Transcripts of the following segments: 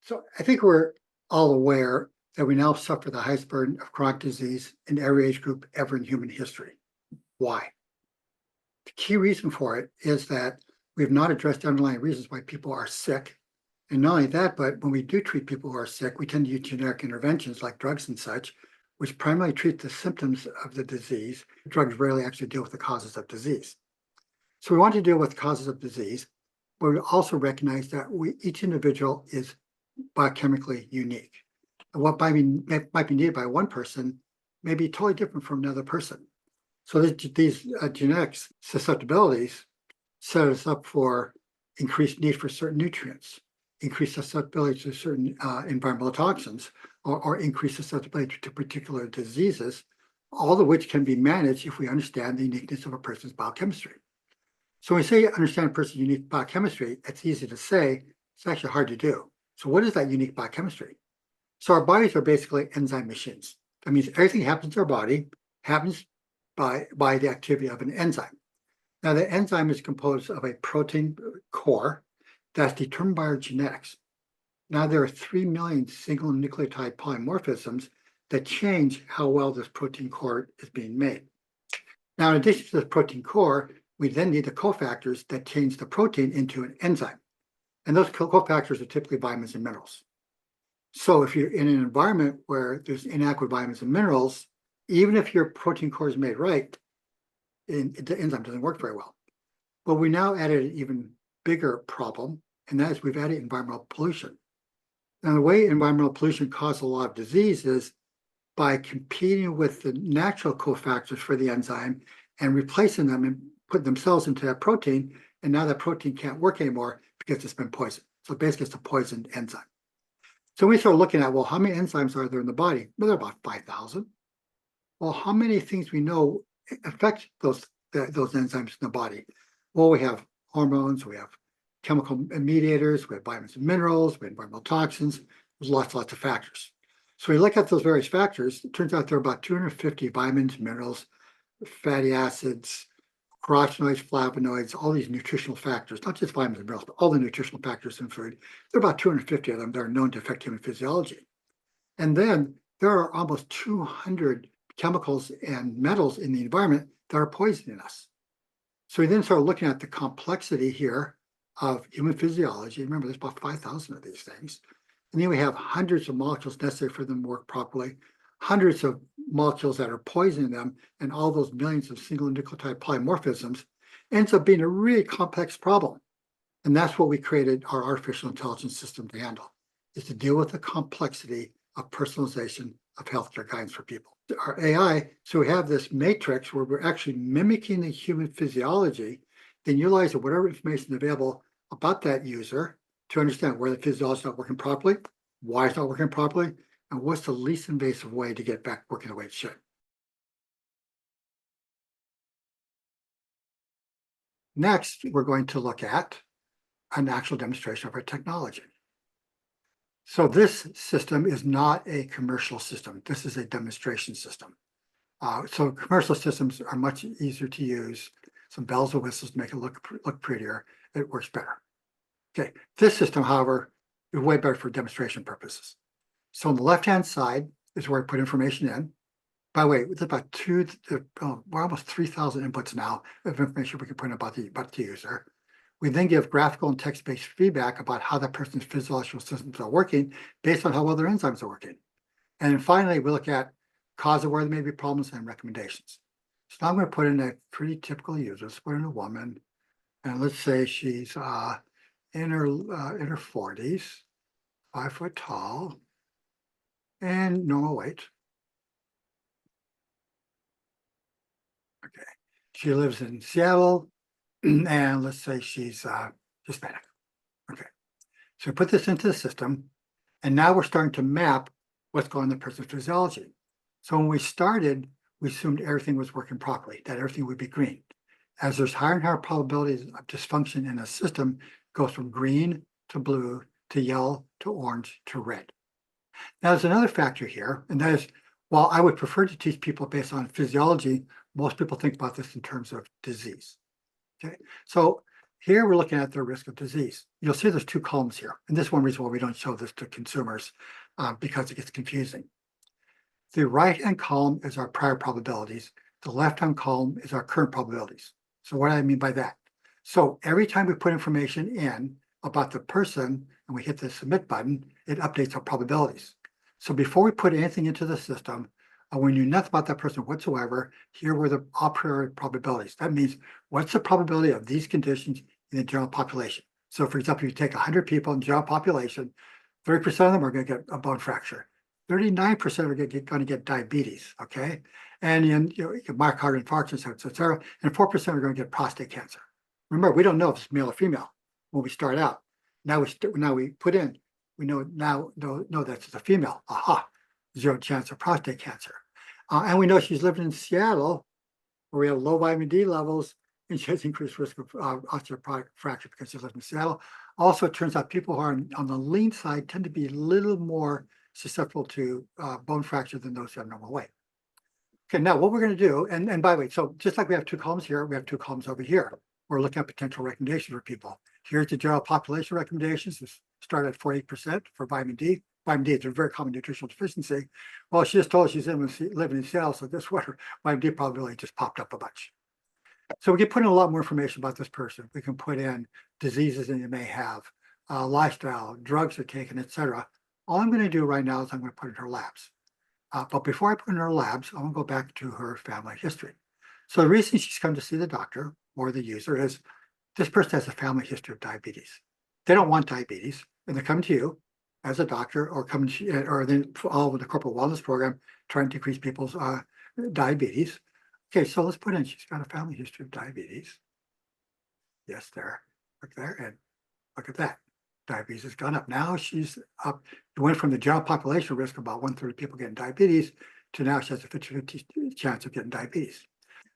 So I think we're all aware that we now suffer the highest burden of chronic disease in every age group ever in human history. Why? The key reason for it is that we have not addressed the underlying reasons why people are sick. And not only that, but when we do treat people who are sick, we tend to use generic interventions like drugs and such, which primarily treat the symptoms of the disease. Drugs rarely actually deal with the causes of disease. So we want to deal with causes of disease, but we also recognize that each individual is biochemically unique. And what might be needed by one person may be totally different from another person. So these genetics susceptibilities set us up for increased need for certain nutrients, increased susceptibility to certain environmental toxins, or increased susceptibility to particular diseases, all of which can be managed if we understand the uniqueness of a person's biochemistry. So when we say understand a person's unique biochemistry, it's easy to say, it's actually hard to do. So what is that unique biochemistry? So our bodies are basically enzyme machines. That means everything happens in our body happens by the activity of an enzyme. Now, the enzyme is composed of a protein core that's determined by our genetics. Now, there are 3 million single nucleotide polymorphisms that change how well this protein core is being made. Now, in addition to the protein core, we then need the cofactors that change the protein into an enzyme. And those cofactors are typically vitamins and minerals. So if you're in an environment where there's inadequate vitamins and minerals, even if your protein core is made right, the enzyme doesn't work very well. But we now added an even bigger problem, and that is we've added environmental pollution. Now, the way environmental pollution causes a lot of disease is by competing with the natural cofactors for the enzyme and replacing them and putting themselves into that protein, and now that protein can't work anymore because it's been poisoned. So basically, it's a poisoned enzyme. So we start looking at, well, how many enzymes are there in the body? Well, there are about 5,000. Well, how many things we know affect those enzymes in the body? Well, we have hormones, we have chemical mediators, we have vitamins and minerals, we have environmental toxins. There's lots of factors. So we look at those various factors. It turns out there are about 250 vitamins, minerals, fatty acids, carotenoids, flavonoids, all these nutritional factors, not just vitamins and minerals, but all the nutritional factors in food. There are about 250 of them that are known to affect human physiology. And then there are almost 200 chemicals and metals in the environment that are poisoning us. So we then start looking at the complexity here of human physiology. Remember, there's about 5,000 of these things. And then we have hundreds of molecules necessary for them to work properly, hundreds of molecules that are poisoning them, and all those millions of single nucleotide polymorphisms ends up being a really complex problem. And that's what we created our artificial intelligence system to handle, is to deal with the complexity of personalization of healthcare guidance for people. Our AI, so we have this matrix where we're actually mimicking the human physiology, then utilizing whatever information is available about that user to understand where the physiology is not working properly, why it's not working properly, and what's the least invasive way to get back working the way it should. Next, we're going to look at an actual demonstration of our technology. So this system is not a commercial system. This is a demonstration system. So commercial systems are much easier to use. Some bells and whistles to make it look prettier. It works better. Okay, this system, however, is way better for demonstration purposes. So on the left-hand side is where I put information in. By the way, it's about we're almost 3,000 inputs now of information we can put in about the user. We then give graphical and text-based feedback about how that person's physiological systems are working based on how well their enzymes are working. And then finally, we look at cause of where there may be problems and recommendations. So now I'm going to put in a pretty typical user. Let's put in a woman, and let's say she's in her 40s, 5 foot tall, and normal weight. Okay, she lives in Seattle, and let's say she's Hispanic. Okay, so we put this into the system, and now we're starting to map what's going on in the person's physiology. So when we started, we assumed everything was working properly, that everything would be green. As there's higher and higher probabilities of dysfunction in a system, it goes from green to blue to yellow to orange to red. Now, there's another factor here, and that is, while I would prefer to teach people based on physiology, most people think about this in terms of disease. Okay, so here we're looking at the risk of disease. You'll see there's two columns here. And this is one reason why we don't show this to consumers because it gets confusing. The right-hand column is our prior probabilities. The left-hand column is our current probabilities. So what do I mean by that? So every time we put information in about the person and we hit the submit button, it updates our probabilities. So before we put anything into the system, we knew nothing about that person whatsoever. Here were the a priori probabilities. That means what's the probability of these conditions in the general population? So for example, you take 100 people in the general population, 30% of them are going to get a bone fracture. 39% are going to get diabetes, okay? And in myocardial infarction, et cetera, and 4% are going to get prostate cancer. Remember, we don't know if it's male or female when we start out. Now we put in, we know that it's a female. Aha, 0 chance of prostate cancer. And we know she's living in Seattle, where we have low vitamin D levels, and she has increased risk of osteoporotic fracture because she lives in Seattle. Also, it turns out people who are on the lean side tend to be a little more susceptible to bone fracture than those who have normal weight. Okay, now what we're going to do, and by the way, so just like we have two columns here, we have two columns over here. We're looking at potential recommendations for people. Here's the general population recommendations. This start at 48% for vitamin D. Vitamin D is a very common nutritional deficiency. Well, she just told us she's living in Seattle, so this water vitamin D probability just popped up a bunch. So we can put in a lot more information about this person. We can put in diseases that they may have, lifestyle, drugs they're taking, et cetera. All I'm going to do right now is I'm going to put in her labs. But before I put in her labs, I'm going to go back to her family history. So the reason she's come to see the doctor or the user is this person has a family history of diabetes. They don't want diabetes, and they come to you as a doctor or then all with the corporate wellness program trying to decrease people's diabetes. Okay, so let's put in she's got a family history of diabetes. Yes, there. Look there, and look at that. Diabetes has gone up. Now she's up. It went from the general population risk of about 1/3 of people getting diabetes to now she has a 50-50 chance of getting diabetes.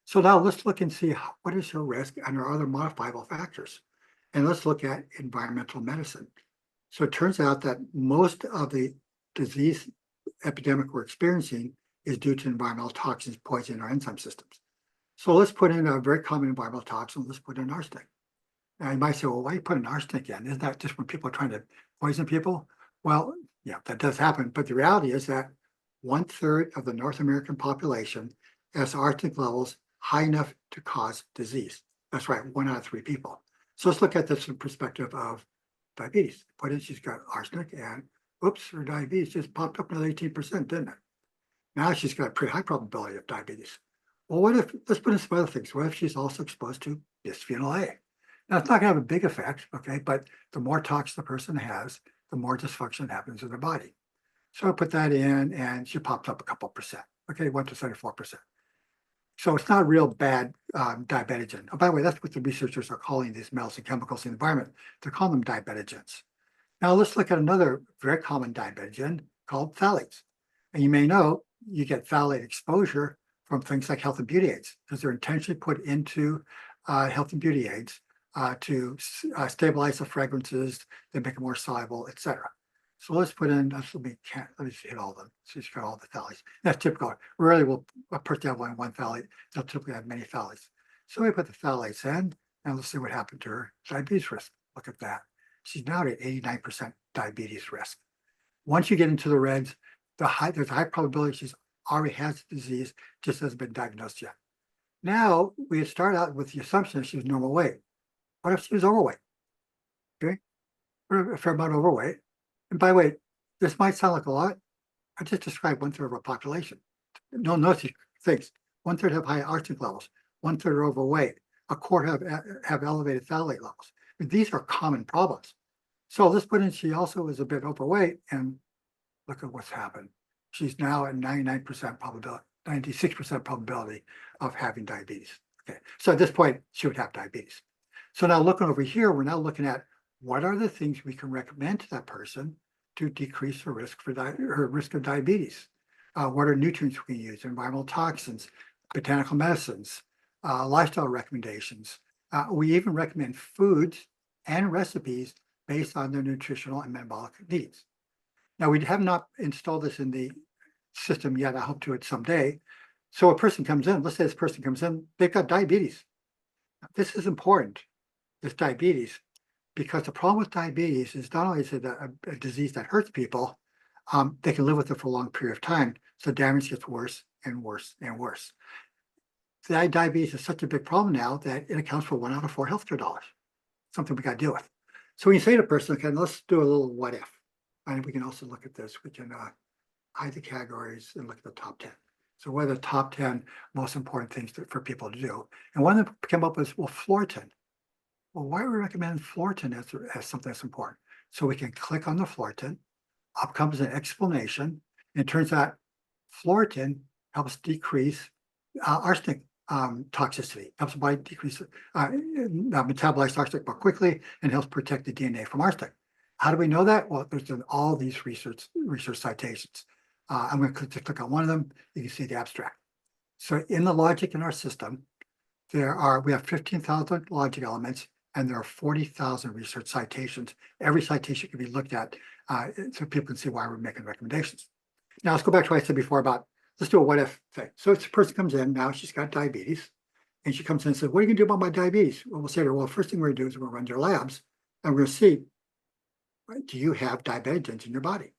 So now let's look and see what is her risk and her other modifiable factors. And let's look at environmental medicine. So it turns out that most of the disease epidemic we're experiencing is due to environmental toxins poisoning our enzyme systems. So let's put in a very common environmental toxin. Let's put in arsenic. Now you might say, well, why are you putting arsenic in? Isn't that just when people are trying to poison people? Well, yeah, that does happen. But the reality is that 1/3 of the North American population has arsenic levels high enough to cause disease. That's right, 1 out of 3 people. So let's look at this from the perspective of diabetes. Put in, she's got arsenic, and oops, her diabetes just popped up another 18%, didn't it? Now she's got a pretty high probability of diabetes. Well, what if, let's put in some other things. What if she's also exposed to bisphenol A? Now, it's not going to have a big effect, okay, but the more toxins the person has, the more dysfunction happens in their body. So I put that in, and she pops up a couple percent, okay, 1% or 4%. So it's not a real bad diabetogen. Oh, by the way, that's what the researchers are calling these metals and chemicals in the environment. They're calling them diabetogens. Now let's look at another very common diabetogen called phthalates. And you may know you get phthalate exposure from things like health and beauty aids because they're intentionally put into health and beauty aids to stabilize the fragrances, they make it more soluble, etc. So let's put in, let me just hit all of them. So she's got all the phthalates. That's typical. Rarely will a person have one phthalate. They'll typically have many phthalates. So we put the phthalates in, and let's see what happened to her diabetes risk. Look at that. She's now at 89% diabetes risk. Once you get into the reds, there's a high probability she's already has the disease, just hasn't been diagnosed yet. Now, we had started out with the assumption that she was normal weight. What if she was overweight? Okay, a fair amount overweight. And by the way, this might sound like a lot. I just described 1/3 of our population. No, notice things. 1/3 have high arsenic levels. 1/3 are overweight. A quarter have elevated phthalate levels. And these are common problems. So let's put in she also is a bit overweight, and look at what's happened. She's now at 99% probability, 96% probability of having diabetes. Okay, so at this point, she would have diabetes. So now looking over here, we're now looking at what are the things we can recommend to that person to decrease her risk for her risk of diabetes? What are nutrients we can use? Environmental toxins, botanical medicines, lifestyle recommendations. We even recommend foods and recipes based on their nutritional and metabolic needs. Now, we have not installed this in the system yet. I hope to it someday. So a person comes in, let's say this person comes in, they've got diabetes. This is important. is diabetes. Because the problem with diabetes is not only is it a disease that hurts people, they can live with it for a long period of time. So damage gets worse and worse and worse. Diabetes is such a big problem now that it accounts for 1 out of 4 healthcare dollars, something we got to deal with. So when you say to a person, okay, let's do a little what if. And we can also look at this. We can hide the categories and look at the top 10. So what are the top 10 most important things for people to do? And one that came up with, well, Flortin. Well, why do we recommend Flortin as something that's important? So we can click on the Flortin, up comes an explanation. And it turns out Flortin helps decrease arsenic toxicity, helps the body decrease, metabolize arsenic more quickly and helps protect the DNA from arsenic. How do we know that? Well, there's all these research citations. I'm going to click on one of them. You can see the abstract. So in the logic in our system, we have 15,000 logic elements, and there are 40,000 research citations. Every citation can be looked at so people can see why we're making recommendations. Now let's go back to what I said before about, let's do a what if thing. So this person comes in, now she's got diabetes, and she comes in and says, what are you gonna do about my diabetes? Well, we'll say to her, well, first thing we're gonna do is we're gonna run your labs, and we're gonna see, do you have diabetogens in your body?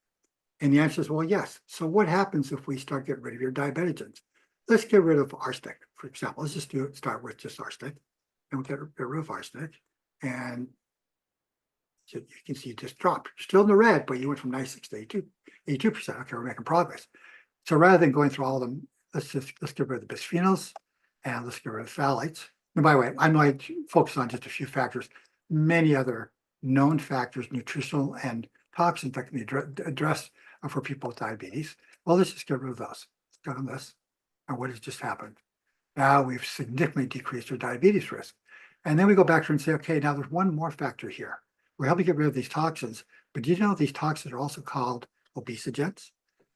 And the answer is, well, yes. So what happens if we start getting rid of your diabetogens? Let's get rid of arsenic, for example. Let's just start with just arsenic, and we'll get rid of arsenic, and you can see it just dropped. You're still in the red, but you went from 96 to 82%. Okay, we're making progress. So rather than going through all of them, let's get rid of the bisphenols and let's get rid of phthalates. And by the way, I know I focus on just a few factors, many other known factors, nutritional and toxins that can be addressed for people with diabetes. Well, let's just get rid of those. Let's go on this. And what has just happened? Now we've significantly decreased your diabetes risk. And then we go back to and say, okay, now there's one more factor here. We're helping get rid of these toxins, but do you know these toxins are also called obesogens?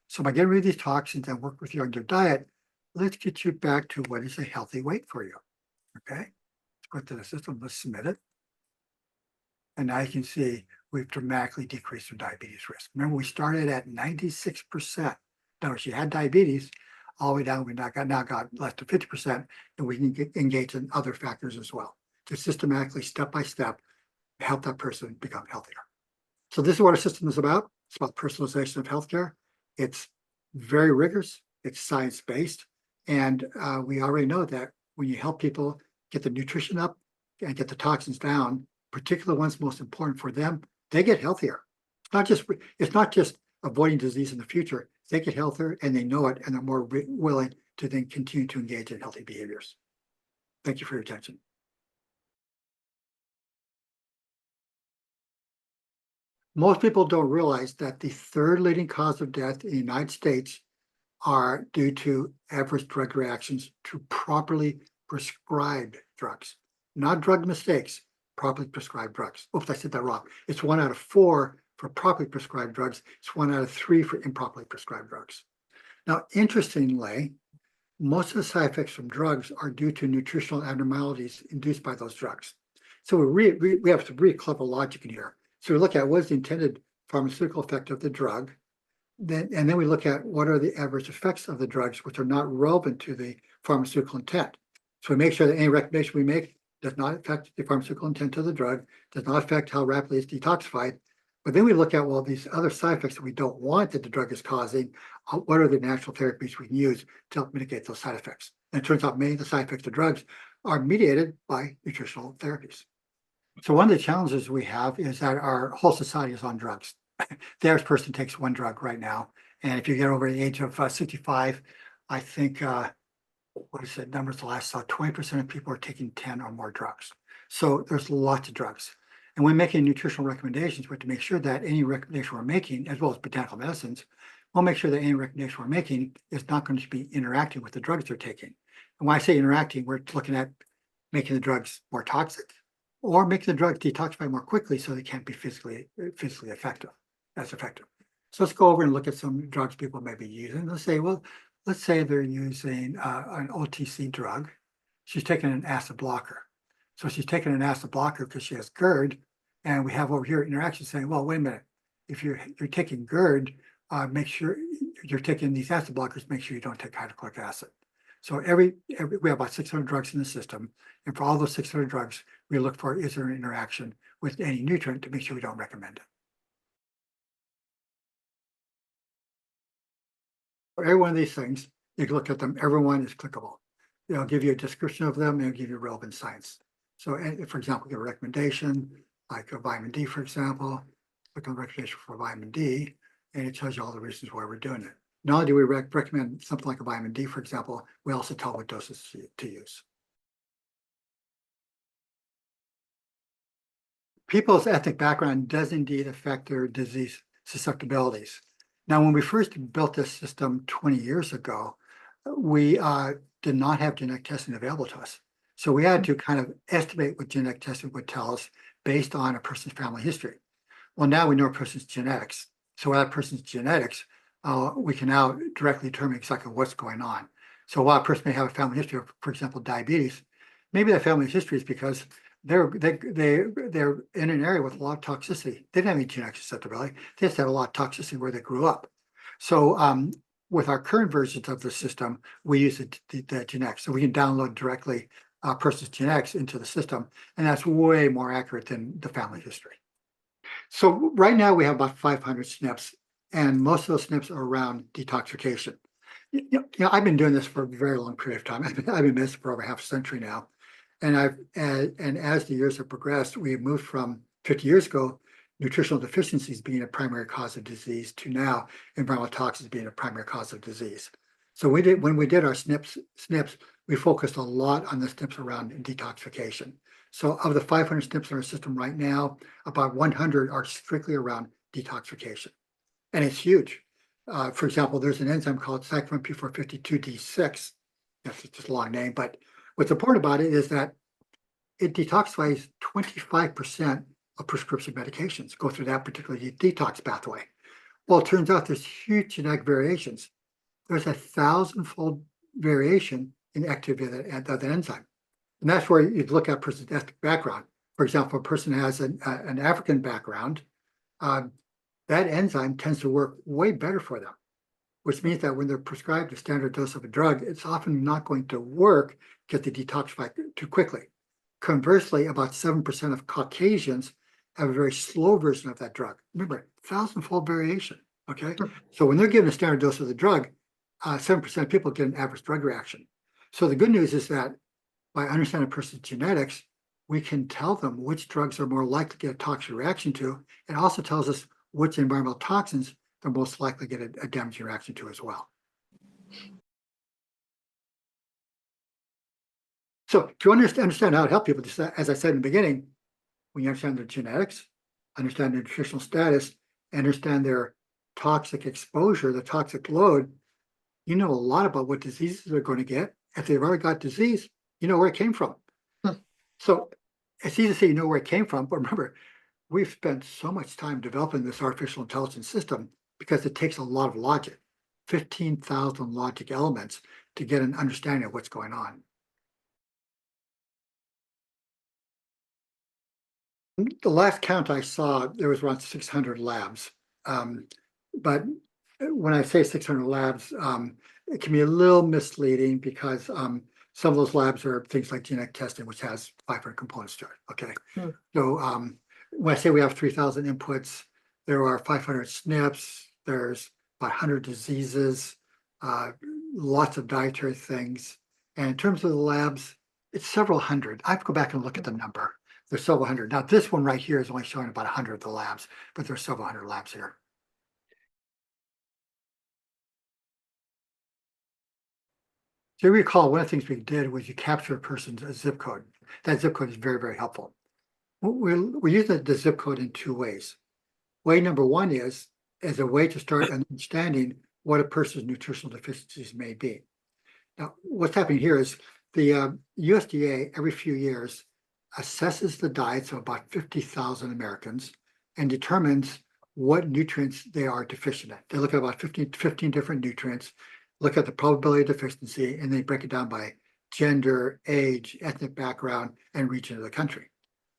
So by getting rid of these toxins and work with you on your diet, let's get you back to what is a healthy weight for you. Okay, let's go to the system, let's submit it. And now you can see we've dramatically decreased your diabetes risk. Remember, we started at 96%. Now, if you had diabetes, all the way down, we now got less than 50%, and we can engage in other factors as well to systematically, step by step, help that person become healthier. So this is what our system is about. It's about personalization of healthcare. It's very rigorous. It's science-based. And we already know that when you help people get the nutrition up and get the toxins down, particularly ones most important for them, they get healthier. It's not just avoiding disease in the future. They get healthier and they know it, and they're more willing to then continue to engage in healthy behaviors. Thank you for your attention. Most people don't realize that the third leading cause of death in the United States are due to adverse drug reactions to properly prescribed drugs, not drug mistakes, properly prescribed drugs. Oops, I said that wrong. It's 1 out of 4 for properly prescribed drugs. It's 1 out of 3 for improperly prescribed drugs. Now, interestingly, most of the side effects from drugs are due to nutritional abnormalities induced by those drugs. So we have some really clever logic in here. So we look at what is the intended pharmaceutical effect of the drug, and then we look at what are the adverse effects of the drugs which are not relevant to the pharmaceutical intent. So we make sure that any recommendation we make does not affect the pharmaceutical intent of the drug, does not affect how rapidly it's detoxified. But then we look at, well, these other side effects that we don't want that the drug is causing, what are the natural therapies we can use to help mitigate those side effects? And it turns out many of the side effects of drugs are mediated by nutritional therapies. So one of the challenges we have is that our whole society is on drugs. The average person takes 1 drug right now. And if you get over the age of 65, I think, what is it, numbers the last saw, 20% of people are taking 10 or more drugs. So there's lots of drugs. And when making nutritional recommendations, we have to make sure that any recommendation we're making, as well as botanical medicines, we'll make sure that any recommendation we're making is not going to be interacting with the drugs they're taking. And when I say interacting, we're looking at making the drugs more toxic or making the drugs detoxify more quickly so they can't be physically effective. So let's go over and look at some drugs people may be using. Let's say they're using an OTC drug. She's taking an acid blocker. So she's taking an acid blocker because she has GERD, and we have over here interaction saying, well, wait a minute, if you're taking GERD, make sure you're taking these acid blockers, make sure you don't take hydrochloric acid. So we have about 600 drugs in the system. And for all those 600 drugs, we look for, is there an interaction with any nutrient to make sure we don't recommend it. For every one of these things, you can look at them. Everyone is clickable. They'll give you a description of them. They'll give you relevant science. So, for example, give a recommendation, like a vitamin D, for example, click on the recommendation for vitamin D, and it tells you all the reasons why we're doing it. Not only do we recommend something like a vitamin D, for example, we also tell what doses to use. People's ethnic background does indeed affect their disease susceptibilities. Now, when we first built this system 20 years ago, we did not have genetic testing available to us. So we had to kind of estimate what genetic testing would tell us based on a person's family history. Well, now we know a person's genetics. So with that person's genetics, we can now directly determine exactly what's going on. So while a person may have a family history of, for example, diabetes, maybe that family history is because they're in an area with a lot of toxicity. They didn't have any genetic susceptibility. They just had a lot of toxicity where they grew up. So with our current versions of the system, we use the genetics. So we can download directly a person's genetics into the system, and that's way more accurate than the family history. So right now we have about 500 SNPs, and most of those SNPs are around detoxification. I've been doing this for a very long period of time. I've been in this for over half a century now. And as the years have progressed, we have moved from 50 years ago, nutritional deficiencies being a primary cause of disease, to now environmental toxins being a primary cause of disease. So when we did our SNPs, we focused a lot on the SNPs around detoxification. So of the 500 SNPs in our system right now, about 100 are strictly around detoxification. And it's huge. For example, there's an enzyme called cyclin P452D6. That's just a long name, but what's important about it is that it detoxifies 25% of prescription medications, go through that particular detox pathway. Well, it turns out there's huge genetic variations. There's 1,000-fold variation in activity of that enzyme. And that's where you look at a person's ethnic background. For example, if a person has an African background, that enzyme tends to work way better for them, which means that when they're prescribed a standard dose of a drug, it's often not going to work, get the detoxified too quickly. Conversely, about 7% of Caucasians have a very slow version of that drug. Remember, 1,000-fold variation, okay? So when they're given a standard dose of the drug, 7% of people get an adverse drug reaction. So the good news is that by understanding a person's genetics, we can tell them which drugs are more likely to get a toxic reaction to. It also tells us which environmental toxins they're most likely to get a damaging reaction to as well. So to understand how to help people, just as I said in the beginning, when you understand their genetics, understand their nutritional status, understand their toxic exposure, the toxic load, you know a lot about what diseases they're going to get. If they've already got disease, you know where it came from. So it's easy to say you know where it came from, but remember, we've spent so much time developing this artificial intelligence system because it takes a lot of logic, 15,000 logic elements to get an understanding of what's going on. The last count I saw, there was around 600 labs. But when I say 600 labs, it can be a little misleading because some of those labs are things like genetic testing, which has 500 components to it. Okay. So when I say we have 3,000 inputs, there are 500 SNPs, there's about 100 diseases, lots of dietary things. And in terms of the labs, it's several hundred. I have to go back and look at the number. There's several hundred. Now, this one right here is only showing about 100 of the labs, but there's several hundred labs here. So you recall one of the things we did was you capture a person's zip code. That zip code is very, very helpful. We're using the zip code in two ways. Way number one is as a way to start understanding what a person's nutritional deficiencies may be. Now, what's happening here is the USDA every few years assesses the diets of about 50,000 Americans and determines what nutrients they are deficient in. They look at about 15 different nutrients, look at the probability of deficiency, and they break it down by gender, age, ethnic background, and region of the country.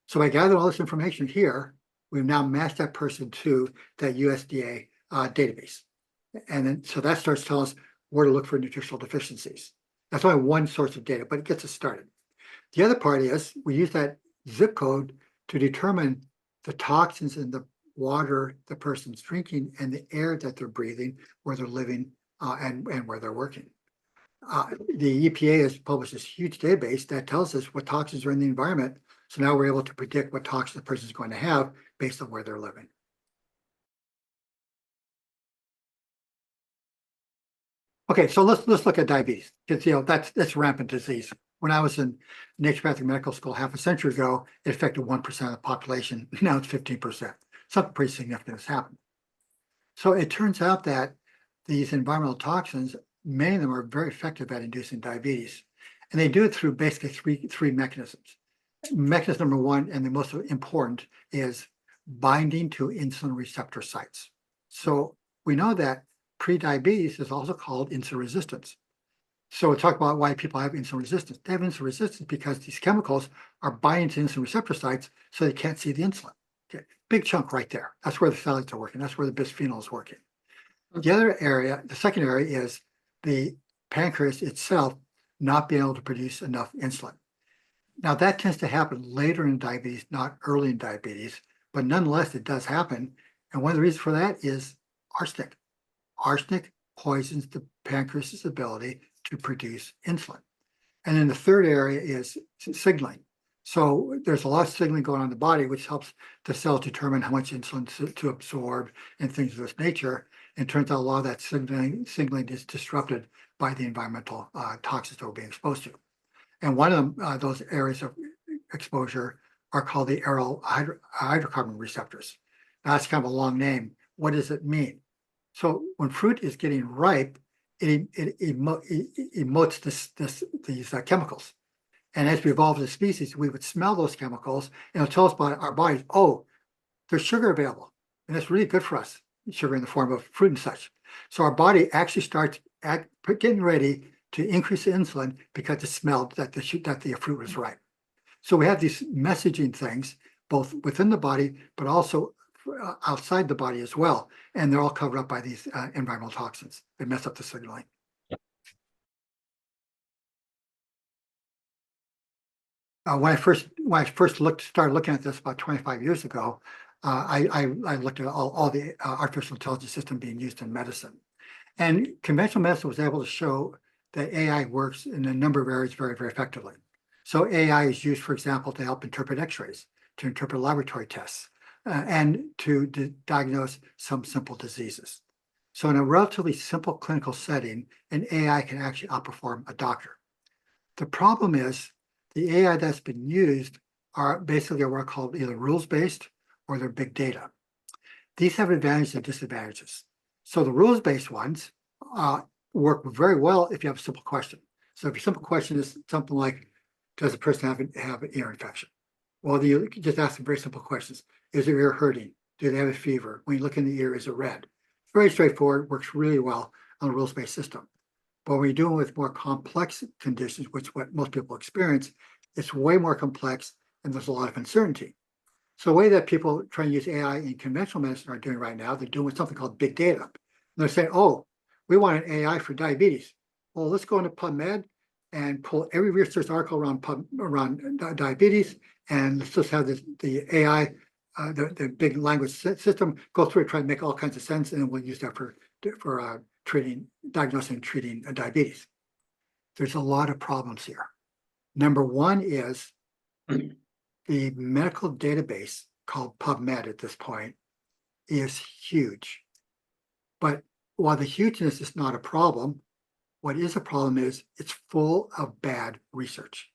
So by gathering all this information here, we've now matched that person to that USDA database. And then so that starts telling us where to look for nutritional deficiencies. That's only one source of data, but it gets us started. The other part is we use that zip code to determine the toxins in the water the person's drinking and the air that they're breathing, where they're living, and where they're working. The EPA has published this huge database that tells us what toxins are in the environment. So now we're able to predict what toxins the person is going to have based on where they're living. Okay, so let's look at diabetes, because that's rampant disease. When I was in naturopathic medical school half a century ago, it affected 1% of the population. Now it's 15%. Something pretty significant has happened. So it turns out that these environmental toxins, many of them are very effective at inducing diabetes. And they do it through basically three mechanisms. Mechanism number one, and the most important, is binding to insulin receptor sites. So we know that prediabetes is also called insulin resistance. So we'll talk about why people have insulin resistance. They have insulin resistance because these chemicals are binding to insulin receptor sites, so they can't see the insulin. Okay, big chunk right there. That's where the phthalates are working. That's where the bisphenol is working. The other area, the second area, is the pancreas itself not being able to produce enough insulin. Now that tends to happen later in diabetes, not early in diabetes, but nonetheless, it does happen. And one of the reasons for that is arsenic. Arsenic poisons the pancreas's ability to produce insulin. And then the third area is signaling. So there's a lot of signaling going on in the body, which helps the cells determine how much insulin to absorb and things of this nature. And it turns out a lot of that signaling is disrupted by the environmental toxins that we're being exposed to. And one of those areas of exposure are called the aryl hydrocarbon receptors. Now, that's kind of a long name. What does it mean? So when fruit is getting ripe, it emotes these chemicals. And as we evolved as a species, we would smell those chemicals and it'll tell us about our bodies, oh, there's sugar available. And that's really good for us, sugar in the form of fruit and such. So our body actually starts getting ready to increase the insulin because it smelled that the fruit was ripe. So we have these messaging things, both within the body, but also outside the body as well. And they're all covered up by these environmental toxins. They mess up the signaling. When I first started looking at this about 25 years ago, I looked at all the artificial intelligence system being used in medicine. And conventional medicine was able to show that AI works in a number of areas very, very effectively. So AI is used, for example, to help interpret x-rays, to interpret laboratory tests, and to diagnose some simple diseases. So in a relatively simple clinical setting, an AI can actually outperform a doctor. The problem is the AI that's been used are basically what are called either rules-based or they're big data. These have advantages and disadvantages. So the rules-based ones work very well if you have a simple question. So if your simple question is something like, does a person have an ear infection? Well, you just ask them very simple questions. Is their ear hurting? Do they have a fever? When you look in the ear, is it red? It's very straightforward, works really well on a rules-based system. But when you're dealing with more complex conditions, which what most people experience, it's way more complex and there's a lot of uncertainty. So the way that people try and use AI in conventional medicine are doing right now, they're doing something called big data. And they're saying, oh, we want an AI for diabetes. Well, let's go into PubMed and pull every research article around diabetes, and let's just have the AI, the big language system, go through it, try to make all kinds of sense, and then we'll use that for diagnosing and treating diabetes. There's a lot of problems here. Number one is the medical database called PubMed at this point is huge. But while the hugeness is not a problem, what is a problem is it's full of bad research.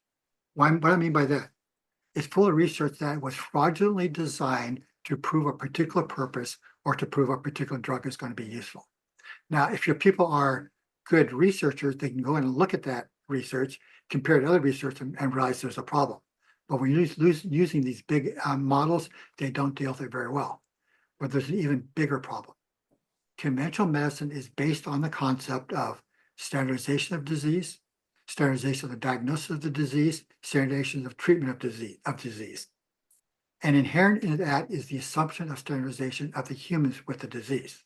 What I mean by that, it's full of research that was fraudulently designed to prove a particular purpose or to prove a particular drug is going to be useful. Now, if your people are good researchers, they can go in and look at that research, compare it to other research, and realize there's a problem. But when you're using these big models, they don't deal with it very well. But there's an even bigger problem. Conventional medicine is based on the concept of standardization of disease, standardization of the diagnosis of the disease, standardization of treatment of disease. And inherent in that is the assumption of standardization of the humans with the disease.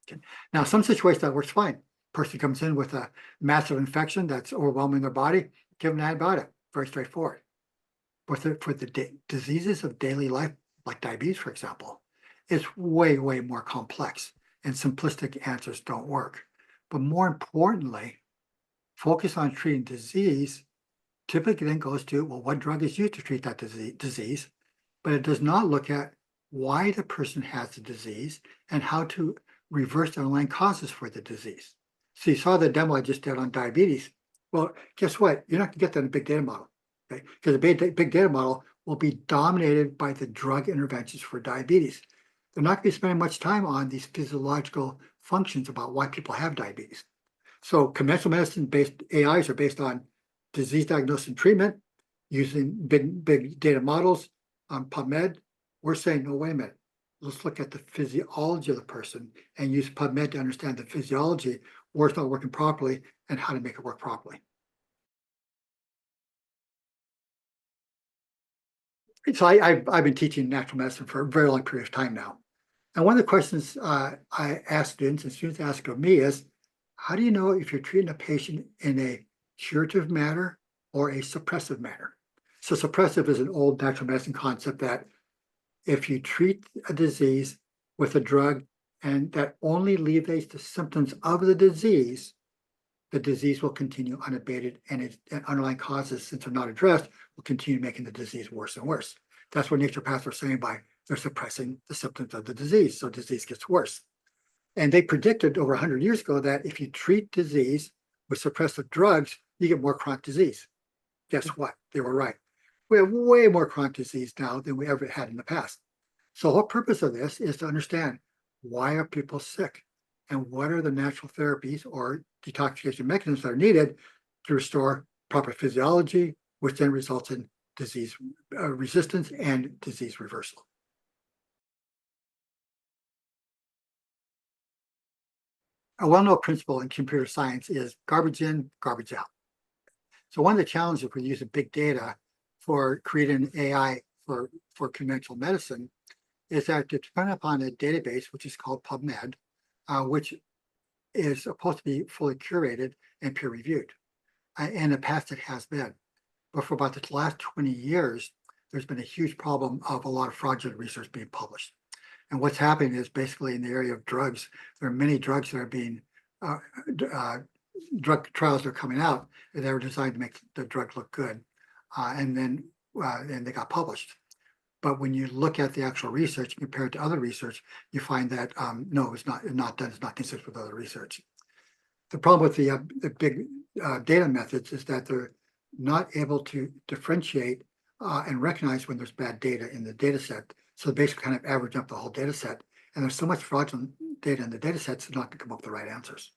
Okay. Now, some situations that works fine. Person comes in with a massive infection that's overwhelming their body, give them an antibiotic, very straightforward. But for the diseases of daily life, like diabetes, for example, it's way, way more complex, and simplistic answers don't work. But more importantly, focus on treating disease typically then goes to, well, what drug is used to treat that disease? But it does not look at why the person has the disease and how to reverse the underlying causes for the disease. So you saw the demo I just did on diabetes. Well, guess what? You're not going to get that in a big data model, okay? Because a big data model will be dominated by the drug interventions for diabetes. They're not going to be spending much time on these physiological functions about why people have diabetes. So conventional medicine-based AIs are based on disease diagnosis and treatment using big data models on PubMed. We're saying, no, wait a minute. Let's look at the physiology of the person and use PubMed to understand the physiology, where it's not working properly, and how to make it work properly. So I've been teaching natural medicine for a very long period of time now. And one of the questions I ask students, and students ask of me, is, how do you know if you're treating a patient in a curative manner or a suppressive manner? So suppressive is an old natural medicine concept that if you treat a disease with a drug and that only alleviates the symptoms of the disease will continue unabated, and its underlying causes, since they're not addressed, will continue making the disease worse and worse. That's what naturopaths are saying by they're suppressing the symptoms of the disease, so disease gets worse. And they predicted over 100 years ago that if you treat disease with suppressive drugs, you get more chronic disease. Guess what? They were right. We have way more chronic disease now than we ever had in the past. So the whole purpose of this is to understand, why are people sick and what are the natural therapies or detoxification mechanisms that are needed to restore proper physiology, which then results in disease resistance and disease reversal. A well-known principle in computer science is garbage in, garbage out. So one of the challenges with using big data for creating AI for conventional medicine is that to depend upon a database, which is called PubMed, which is supposed to be fully curated and peer reviewed. In the past, it has been. But for about the last 20 years, there's been a huge problem of a lot of fraudulent research being published. And what's happening is basically in the area of drugs, there are many drugs that are being, drug trials that are coming out that are designed to make the drug look good. And then they got published. But when you look at the actual research and compare it to other research, you find that no, it's not done. It's not consistent with other research. The problem with the big data methods is that they're not able to differentiate and recognize when there's bad data in the data set. So they basically kind of average up the whole data set. And there's so much fraudulent data in the data sets, they're not going to come up with the right answers.